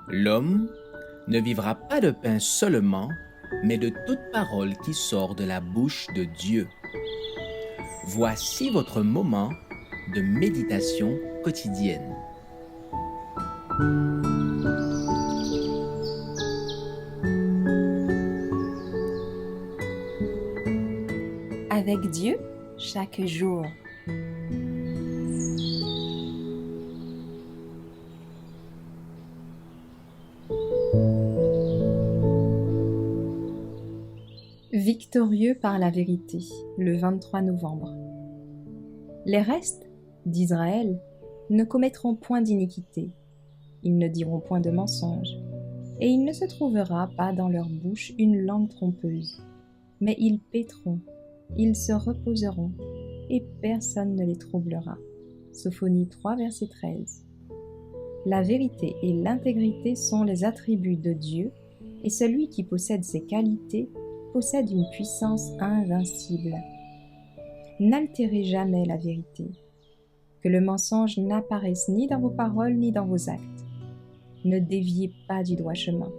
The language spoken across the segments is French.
L'homme ne vivra pas de pain seulement, mais de toute parole qui sort de la bouche de Dieu. Voici votre moment de méditation quotidienne. Avec Dieu, chaque jour. Victorieux par la vérité, le 23 novembre. Les restes d'Israël ne commettront point d'iniquité, ils ne diront point de mensonge, et il ne se trouvera pas dans leur bouche une langue trompeuse. Mais ils paîtront, ils se reposeront, et personne ne les troublera. Sophonie 3, verset 13. La vérité et l'intégrité sont les attributs de Dieu, et celui qui possède ces qualités possède une puissance invincible. N'altérez jamais la vérité. Que le mensonge n'apparaisse ni dans vos paroles ni dans vos actes. Ne déviez pas du droit chemin.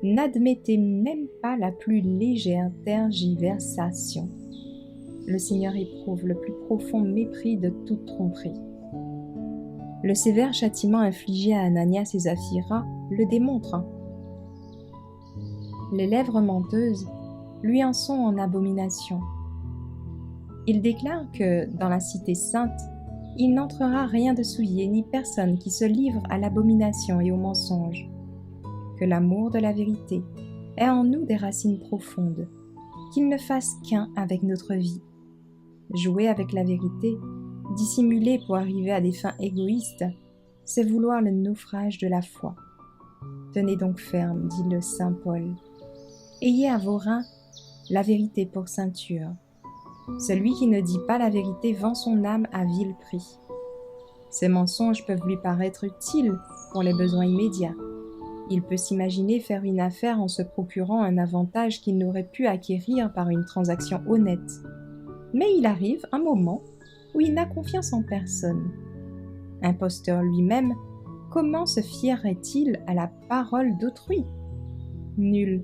N'admettez même pas la plus légère tergiversation. Le Seigneur éprouve le plus profond mépris de toute tromperie. Le sévère châtiment infligé à Ananias et Saphira le démontre. Les lèvres menteuses lui en sont en abomination. Il déclare que, dans la cité sainte, il n'entrera rien de souillé ni personne qui se livre à l'abomination et au mensonge. Que l'amour de la vérité ait en nous des racines profondes, qu'il ne fasse qu'un avec notre vie. Jouer avec la vérité, dissimuler pour arriver à des fins égoïstes, c'est vouloir le naufrage de la foi. Tenez donc ferme, dit le saint Paul. Ayez à vos reins la vérité pour ceinture. Celui qui ne dit pas la vérité vend son âme à vil prix. Ces mensonges peuvent lui paraître utiles pour les besoins immédiats. Il peut s'imaginer faire une affaire en se procurant un avantage qu'il n'aurait pu acquérir par une transaction honnête. Mais il arrive un moment où il n'a confiance en personne. Imposteur lui-même, comment se fierait-il à la parole d'autrui ? Nul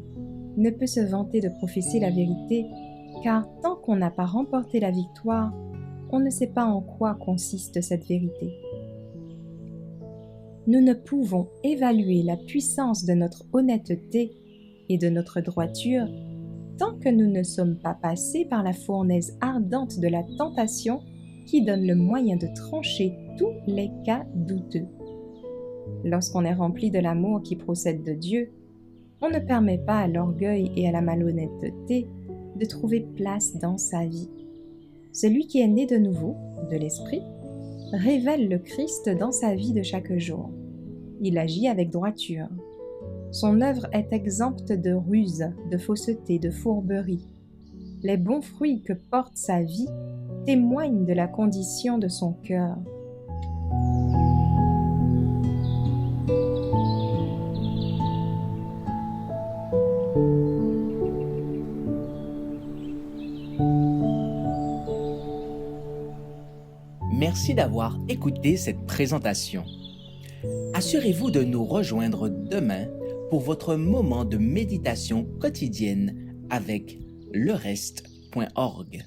ne peut se vanter de professer la vérité, car tant qu'on n'a pas remporté la victoire, on ne sait pas en quoi consiste cette vérité. Nous ne pouvons évaluer la puissance de notre honnêteté et de notre droiture tant que nous ne sommes pas passés par la fournaise ardente de la tentation qui donne le moyen de trancher tous les cas douteux. Lorsqu'on est rempli de l'amour qui procède de Dieu, on ne permet pas à l'orgueil et à la malhonnêteté de trouver place dans sa vie. Celui qui est né de nouveau, de l'Esprit, révèle le Christ dans sa vie de chaque jour. Il agit avec droiture. Son œuvre est exempte de ruse, de fausseté, de fourberie. Les bons fruits que porte sa vie témoignent de la condition de son cœur. Merci d'avoir écouté cette présentation. Assurez-vous de nous rejoindre demain pour votre moment de méditation quotidienne avec lereste.org.